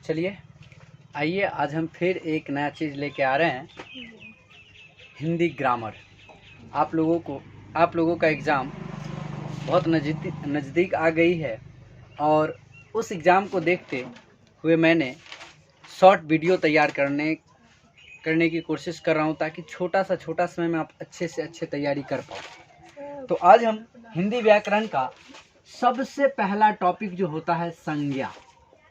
चलिए आइए आज हम फिर एक नया चीज़ लेके आ रहे हैं, हिंदी ग्रामर। आप लोगों का एग्ज़ाम बहुत नज़दीक आ गई है और उस एग्ज़ाम को देखते हुए मैंने शॉर्ट वीडियो तैयार करने की कोशिश कर रहा हूँ ताकि छोटा समय में आप अच्छे से अच्छे तैयारी कर पाओ। तो आज हम हिंदी व्याकरण का सबसे पहला टॉपिक जो होता है संज्ञा।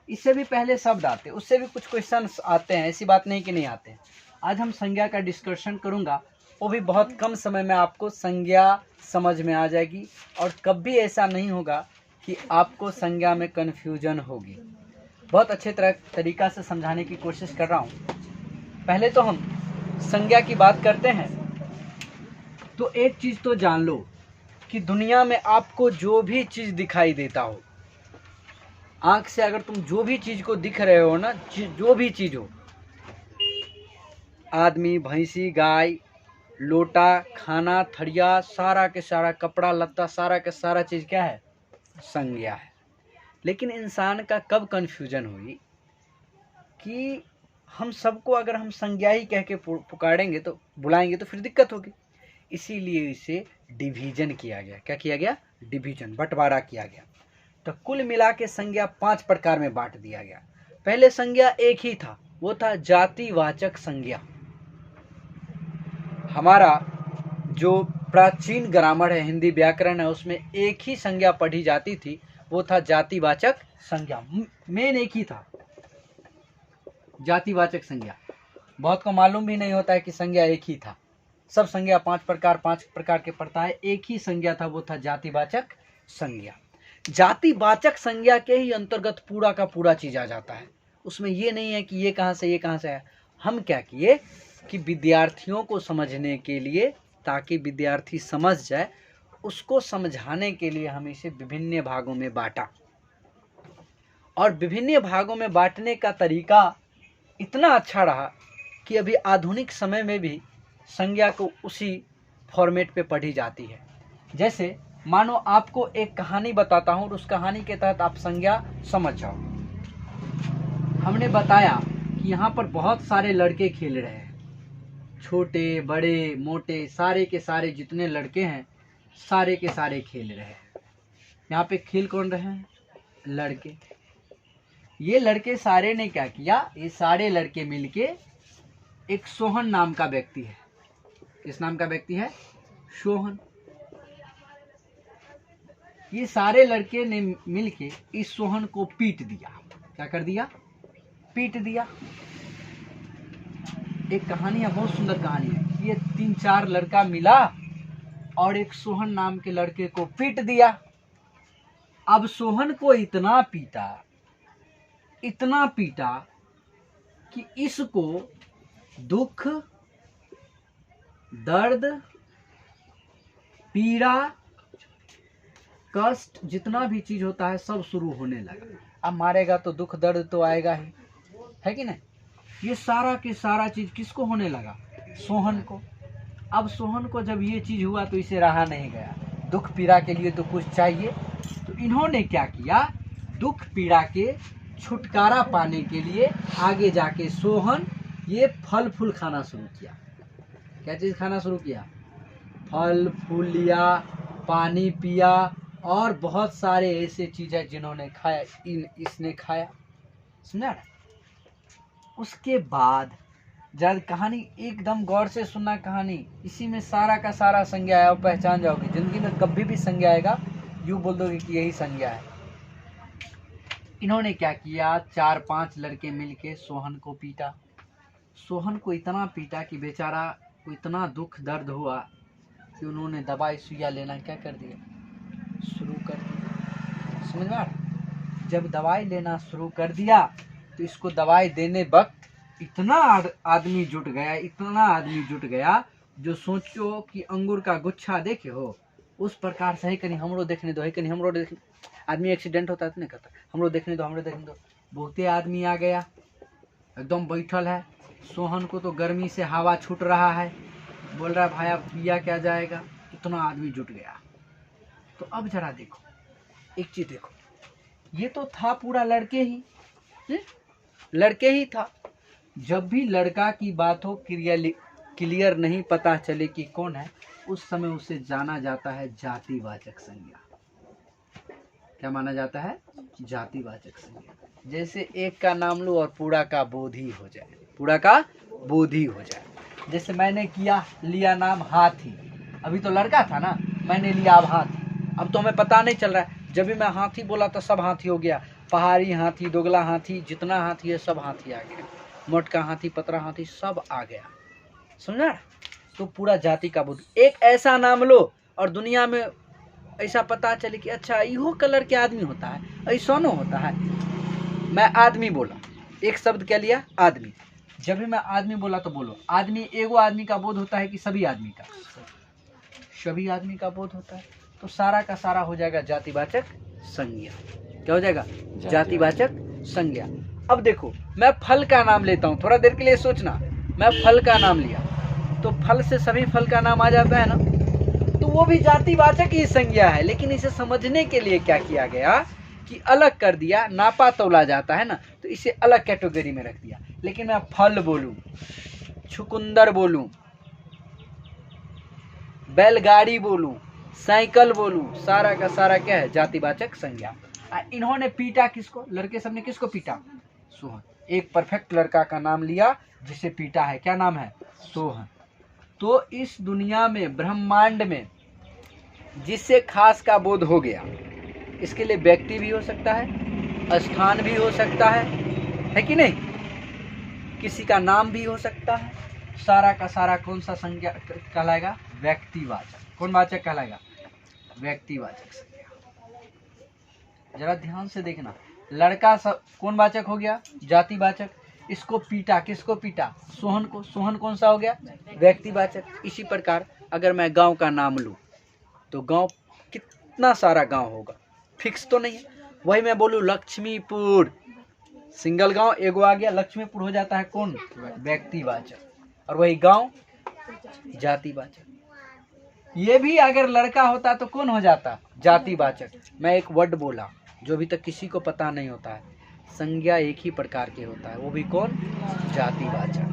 इससे भी पहले शब्द आते हैं, उससे भी कुछ क्वेश्चन आते हैं, ऐसी बात नहीं कि नहीं आते हैं। आज हम संज्ञा का डिस्कशन करूंगा, वो भी बहुत कम समय में आपको संज्ञा समझ में आ जाएगी और कभी ऐसा नहीं होगा कि आपको संज्ञा में कन्फ्यूजन होगी। बहुत अच्छे तरीका से समझाने की कोशिश कर रहा हूँ। पहले तो हम संज्ञा की बात करते हैं तो एक चीज़ तो जान लो कि दुनिया में आपको जो भी चीज़ दिखाई देता हो, आँख से अगर तुम जो भी चीज़ को दिख रहे हो ना, जो भी चीज़ हो, आदमी, भैंसी, गाय, लोटा, खाना, थड़िया, सारा के सारा कपड़ा लत्ता, सारा के सारा चीज़ क्या है? संज्ञा है। लेकिन इंसान का कब कन्फ्यूजन हुई कि हम सबको अगर हम संज्ञा ही कह के पुकारेंगे तो बुलाएंगे तो फिर दिक्कत होगी। इसीलिए इसे डिवीजन किया गया। क्या किया गया? डिवीजन, बंटवारा किया गया। तो कुल मिला के संज्ञा 5 प्रकार में बांट दिया गया। पहले संज्ञा एक ही था, वो था जातिवाचक संज्ञा। हमारा जो प्राचीन ग्रामर है, हिंदी व्याकरण है, उसमें एक ही संज्ञा पढ़ी जाती थी, वो था जातिवाचक संज्ञा। मेन एक ही था, जातिवाचक संज्ञा। बहुत को मालूम भी नहीं होता है कि संज्ञा एक ही था। सब संज्ञा 5 प्रकार के पड़ता है, एक ही संज्ञा था, वो था जातिवाचक संज्ञा। जातिवाचक संज्ञा के ही अंतर्गत पूरा का पूरा चीज आ जाता है। उसमें ये नहीं है कि ये कहाँ से है। हम क्या किए कि विद्यार्थियों को समझने के लिए, ताकि विद्यार्थी समझ जाए, उसको समझाने के लिए हम इसे विभिन्न भागों में बांटा। और विभिन्न भागों में बांटने का तरीका इतना अच्छा रहा कि अभी आधुनिक समय में भी संज्ञा को उसी फॉर्मेट पे पढ़ी जाती है। जैसे मानो आपको एक कहानी बताता हूँ और उस कहानी के तहत आप संज्ञा समझ जाओ। हमने बताया कि यहाँ पर बहुत सारे लड़के खेल रहे हैं, छोटे बड़े मोटे, सारे के सारे जितने लड़के हैं सारे के सारे खेल रहे हैं। यहाँ पे खेल कौन रहे हैं? लड़के। ये लड़के सारे ने क्या किया? ये सारे लड़के मिलके एक सोहन नाम का व्यक्ति है। किस नाम का व्यक्ति है? सोहन। ये सारे लड़के ने मिलके इस सोहन को पीट दिया। क्या कर दिया? पीट दिया। एक कहानी है, बहुत सुंदर कहानी है। ये 3-4 लड़का मिला और एक सोहन नाम के लड़के को पीट दिया। अब सोहन को इतना पीटा कि इसको दुख, दर्द, पीड़ा, कष्ट, जितना भी चीज होता है सब शुरू होने लगा। अब मारेगा तो दुख दर्द तो आएगा ही, है कि नहीं? ये सारा के सारा चीज किसको होने लगा? सोहन को। अब सोहन को जब ये चीज हुआ तो इसे रहा नहीं गया। दुख पीड़ा के लिए तो कुछ चाहिए, तो इन्होंने क्या किया? दुख पीड़ा के छुटकारा पाने के लिए आगे जाके सोहन ये फल फूल खाना शुरू किया। क्या चीज खाना शुरू किया? फल फूल लिया, पानी पिया और बहुत सारे ऐसे चीजें जिन्होंने खाया, इसने खाया। समझा? उसके बाद जब कहानी एकदम गौर से सुनना, कहानी इसी में सारा का सारा संज्ञा है, और पहचान जाओगे। जिंदगी में कभी भी संज्ञा आएगा यूं बोल दोगे कि यही संज्ञा है। इन्होंने क्या किया? 4-5 लड़के मिलके सोहन को पीटा। सोहन को इतना पीटा कि बेचारा को इतना दुख दर्द हुआ कि उन्होंने दवाई सुइया लेना क्या कर दिया? शुरू कर दिया। समझ में आ रहा? जब दवाई लेना शुरू कर दिया तो इसको दवाई देने वक्त इतना आदमी जुट गया, जो सोचो कि अंगूर का गुच्छा देखे हो उस प्रकार से, कहीं हमरो देखने दो, कहीं हमरो देखने। आदमी एक्सीडेंट होता है तो नहीं कहता हमरो देखने दो। बहुते आदमी आ गया, एकदम बैठल है। सोहन को तो गर्मी से हवा छूट रहा है, बोल रहा है भाई अब पिया क्या जाएगा। इतना आदमी जुट गया। तो अब जरा देखो, एक चीज देखो, ये तो था पूरा लड़के ही, लड़के ही था। जब भी लड़का की बात हो क्लियर नहीं पता चले कि कौन है, उस समय उसे जाना जाता है जातिवाचक संज्ञा। क्या माना जाता है? जातिवाचक संज्ञा। जैसे एक का नाम लो और पूरा का बोधी हो जाए, पूरा का बोधी हो जाए। जैसे मैंने लिया नाम हाथी, अभी तो लड़का था ना, मैंने लिया अब हाथी। अब तो हमें पता नहीं चल रहा है, जब भी मैं हाथी बोला तो सब हाथी हो गया, पहाड़ी हाथी, दोगला हाथी, जितना हाथी है सब हाथी आ गया, मोटका हाथी, पतरा हाथी, सब आ गया। समझा? तो पूरा जाति का बोध। एक ऐसा नाम लो और दुनिया में ऐसा पता चले कि अच्छा इहो कलर के आदमी होता है, ऐसा न होता है। मैं आदमी बोला, एक शब्द क्या लिया? आदमी। जब भी मैं आदमी बोला तो बोलो आदमी, एगो आदमी का बोध होता है कि सभी आदमी का? सभी आदमी का बोध होता है। तो सारा का सारा हो जाएगा जातिवाचक संज्ञा। क्या हो जाएगा? जातिवाचक संज्ञा। अब देखो, मैं फल का नाम लेता हूँ, थोड़ा देर के लिए सोचना। मैं फल का नाम लिया तो फल से सभी फल का नाम आ जाता है ना, तो वो भी जातिवाचक ही संज्ञा है। लेकिन इसे समझने के लिए क्या किया गया कि अलग कर दिया, नापा तोला जाता है ना, तो इसे अलग कैटेगरी में रख दिया। लेकिन मैं फल बोलूं, चुकंदर बोलूं, बैलगाड़ी बोलूं, साइकिल बोलूं, सारा का सारा क्या है? जातिवाचक संज्ञा। इन्होंने पीटा किसको? लड़के सबने किसको पीटा? सोहन। एक परफेक्ट लड़का का नाम लिया जिसे पीटा है, क्या नाम है? सोहन। तो इस दुनिया में, ब्रह्मांड में जिससे खास का बोध हो गया, इसके लिए व्यक्ति भी हो सकता है, स्थान भी हो सकता है कि नहीं? किसी का नाम भी हो सकता है। सारा का सारा कौन सा संज्ञा कहलाएगा? व्यक्तिवाचक। कौन वाचक कहलाएगा? व्यक्तिवाचक संज्ञा। जरा ध्यान से देखना, लड़का सब कौन वाचक हो गया? जातिवाचक। इसको पीटा, किसको पीटा? सोहन को। सोहन कौन सा हो गया? व्यक्तिवाचक। इसी प्रकार अगर मैं गांव का नाम लूं तो गांव कितना सारा गांव होगा, फिक्स तो नहीं है। वही मैं बोलूं लक्ष्मीपुर, सिंगल गांव एगो आ गया, लक्ष्मीपुर हो जाता है कौन? व्यक्तिवाचक। और वही गांव जातिवाचक। ये भी अगर लड़का होता तो कौन हो जाता? जातिवाचक। मैं एक वर्ड बोला जो अभी तक किसी को पता नहीं होता है, संज्ञा एक ही प्रकार के होता है, वो भी कौन? जातिवाचक।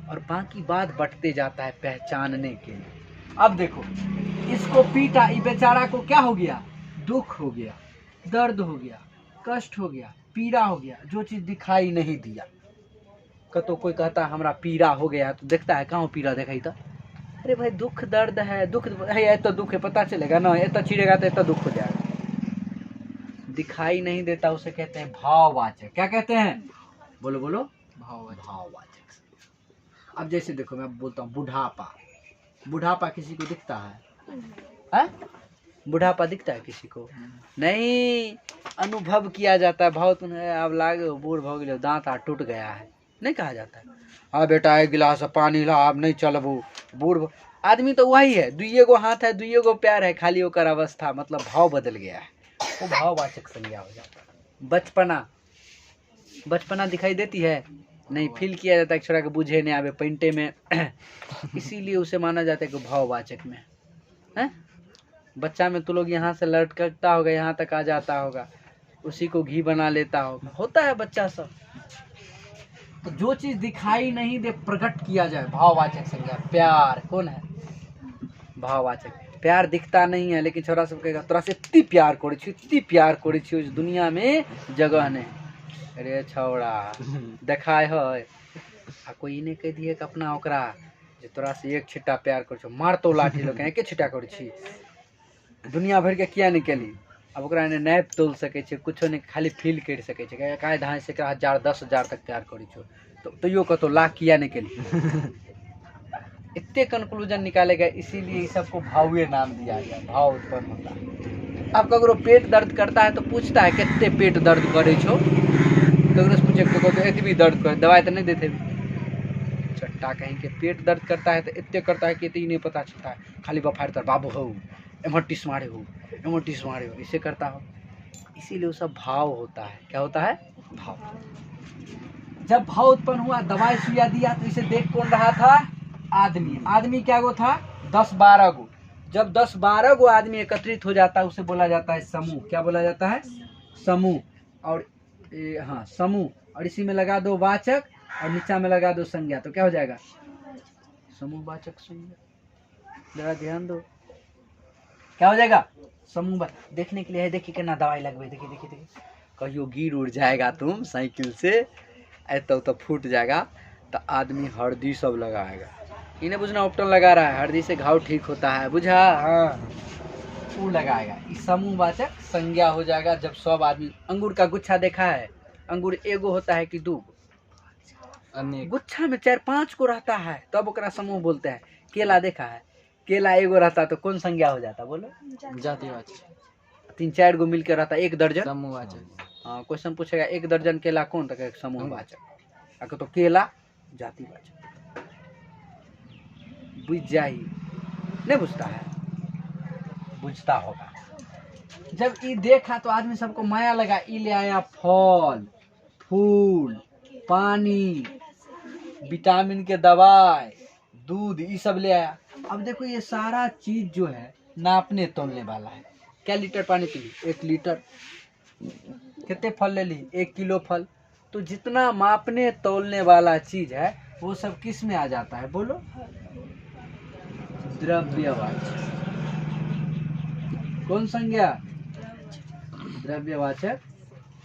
और बाकी बात बटते जाता है पहचानने के लिए। अब देखो, इसको पीटा, ये बेचारा को क्या हो गया? दुख हो गया, दर्द हो गया, कष्ट हो गया, पीड़ा हो गया, जो चीज दिखाई नहीं दिया। तो कोई कहता है हमरा पीड़ा हो गया, तो देखता है कहाँ पीड़ा दिखाई था? अरे भाई दुख दर्द है, दुख है तो दुख है, पता चलेगा ना, इतना चिड़ेगा तो इतना दुख हो जाएगा। दिखाई नहीं देता, उसे कहते हैं भाववाचक। क्या कहते हैं? बोलो बोलो। भाववाचक। अब जैसे देखो, मैं बोलता हूँ बुढ़ापा। बुढ़ापा किसी को दिखता है? बुढ़ापा दिखता है किसी को? नहीं, अनुभव किया जाता है। भाव तुम अब लागे बूढ़ हो गए, दांत आ टूट गया है, नहीं कहा जाता है। हाँ बेटा एक गिलास पानी ला, अब नहीं चलबू। बूढ़ आदमी तो वही है, दुइये गो हाथ है, दुइये गो पैर है, खाली ओकर अवस्था, मतलब भाव बदल गया है, वो भाववाचक संज्ञा हो जाता है। बचपना दिखाई देती है? नहीं, फील किया जाता है, छोड़ा के बुझे नहीं आवे पेंटे में इसीलिए उसे माना जाता है कि भाववाचक में है। बच्चा में तो लोग यहाँ से लटकता होगा, यहाँ तक आ जाता होगा, उसी को घी बना लेता होगा, होता है बच्चा सब। तो जो चीज दिखाई नहीं दे, प्रकट किया जाए, भाववाचक संज्ञा। प्यार कौन है? भाववाचक। प्यार दिखता नहीं है, लेकिन छोरा सब कहेगा तोरा से इतनी प्यार करी छी, इतनी प्यार करी छी, उस दुनिया में जगह नहीं। अरे छौड़ा देखाय है, आ कोई नहीं कह दिए कि अपना ओकरा जे तोरा से एक छिट्टा प्यार कर छो, मार तो लाठी लोग एके छिट्टा कर छी, दुनिया भर के किया नहीं केली। अब ओकरा ने नहीं तोल सके छे, कुछो नहीं, खाली फील कर सके छे, काय धाय से 1000 10,000 तक प्यार करी छो, तो तैयो कतो लाख किया नहीं केली। इतने कंक्लूजन निकालेगा, इसीलिए इस सबको भावे नाम दिया गया, भाव उत्पन्न होता है। अब ककरो पेट दर्द करता है तो पूछता है कितने पेट दर्द करे छो, ककरो से पूछे तो इतनी दर्द करे, दवाई तो नहीं देते। चट्टा कहीं के पेट दर्द करता है तो इतने करता है कि इतनी नहीं पता चलता है, खाली बफार तर बाबू हो, एमटिस मारे हो, एमटिस मारे हो, इसे करता हो। इसीलिए वो सब भाव होता है। क्या होता है? भाव। जब भाव उत्पन्न हुआ, दवाई सुइया दिया, तो इसे देख कौन रहा था? आदमी। आदमी क्या गो था? 10-12 गो। जब 10-12 गो आदमी एकत्रित हो जाता है, उसे बोला जाता है समूह। क्या बोला जाता है? समूह। और हाँ समूह, और इसी में लगा दो वाचक और नीचा में लगा दो संज्ञा, तो क्या हो जाएगा? समूह वाचक संज्ञा। जरा ध्यान दो, क्या हो जाएगा? समूह। देखने के लिए है, देखिए कितना दवाई लगवे, देखिए देखिए देखिए, कहियो गिर उड़ जाएगा तुम साइकिल से तो फूट जाएगा, तो आदमी हल्दी सब लगाएगा। इन्हें बुझना उपटन लगा रहा है, हल्दी से घाव ठीक होता है, बुझा? हाँ, वो लगाएगा। इस समूहवाचक संज्ञा हो जाएगा जब सब आदमी। अंगूर का गुच्छा देखा है? अंगूर एगो होता है कि दो? गुच्छा में 4-5 को रहता है, तब ओकरा समूह बोलते हैं। केला देखा है? केला एगो रहता तो कौन संज्ञा हो जाता? बोलो। जातिवाचक। 3-4 गो मिलकर रहता, 1 दर्जन समूहवाचक। हाँ, क्वेश्चन पूछेगा 1 दर्जन केला कौन? तक समूहवाचक। अगर तो केला जातिवाचक। बुझ जाही, नहीं बुझता है? बुझता होगा। जब ई देखा तो आदमी सबको माया लगा, ई ले आया फल, फूल, पानी, विटामिन के दवाई, दूध, ये सब ले आया। अब देखो ये सारा चीज जो है नापने तोलने वाला है। क्या लीटर पानी पी ली? 1 लीटर। कितने फल ले ली? 1 किलो फल। तो जितना मापने तोलने वाला चीज है वो सब किस में आ जाता है? बोलो। द्रव्यवाचक। कौन संज्ञा? द्रव्यवाचक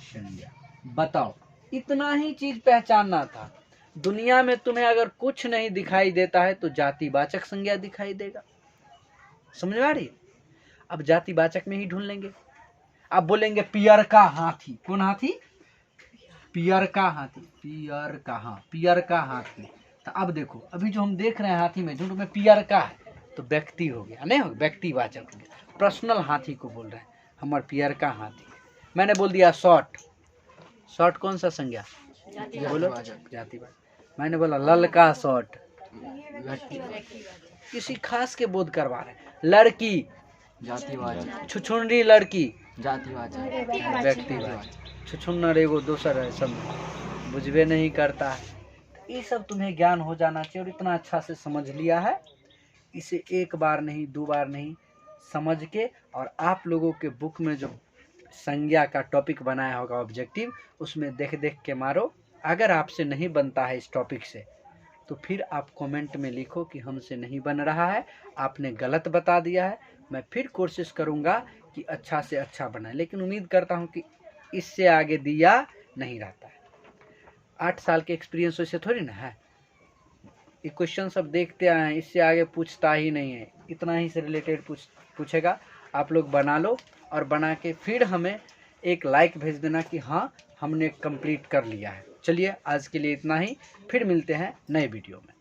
संज्ञा। बताओ, इतना ही चीज पहचानना था। दुनिया में तुम्हें अगर कुछ नहीं दिखाई देता है तो जातिवाचक संज्ञा दिखाई देगा। समझ में आ रही? अब जातिवाचक में ही ढूंढ लेंगे। अब बोलेंगे पियर का हाथी। कौन हाथी? पियर का हाथी। पियर का, हाँ, पियर का हाथी। तो अब देखो, अभी जो हम देख रहे हैं हाथी में, जो में पियर का है तो व्यक्ति हो गया, नहीं हो? व्यक्तिवाचक हो गया। पर्सनल हाथी को बोल रहे हैं, हमारे पियर का हाथी। मैंने बोल दिया शॉर्ट। शॉर्ट कौन सा संज्ञा? बोलो। जातिवाचक। मैंने बोला ललका शॉर्ट, किसी खास के बोध करवा रहे हैं। लड़की, जातिवाचक। छुछुंडरी लड़की, जातिवाचक। व्यक्तिवाचक। छुछुन्नर एगो दोसर है, सब बुझबे नहीं करता है। ये सब तुम्हें ज्ञान हो जाना चाहिए, और इतना अच्छा से समझ लिया है। इसे 1 बार नहीं 2 बार नहीं समझ के, और आप लोगों के बुक में जो संज्ञा का टॉपिक बनाया होगा ऑब्जेक्टिव, उसमें देख देख के मारो। अगर आपसे नहीं बनता है इस टॉपिक से तो फिर आप कमेंट में लिखो कि हमसे नहीं बन रहा है, आपने गलत बता दिया है। मैं फिर कोशिश करूँगा कि अच्छा से अच्छा बनाए, लेकिन उम्मीद करता हूँ कि इससे आगे दिया नहीं रहता है। 8 साल के एक्सपीरियंस वैसे थोड़ी ना है। ये क्वेश्चन सब देखते आए हैं, इससे आगे पूछता ही नहीं है, इतना ही से रिलेटेड पूछेगा। आप लोग बना लो, और बना के फिर हमें एक लाइक भेज देना कि हाँ हमने कंप्लीट कर लिया है। चलिए आज के लिए इतना ही, फिर मिलते हैं नए वीडियो में।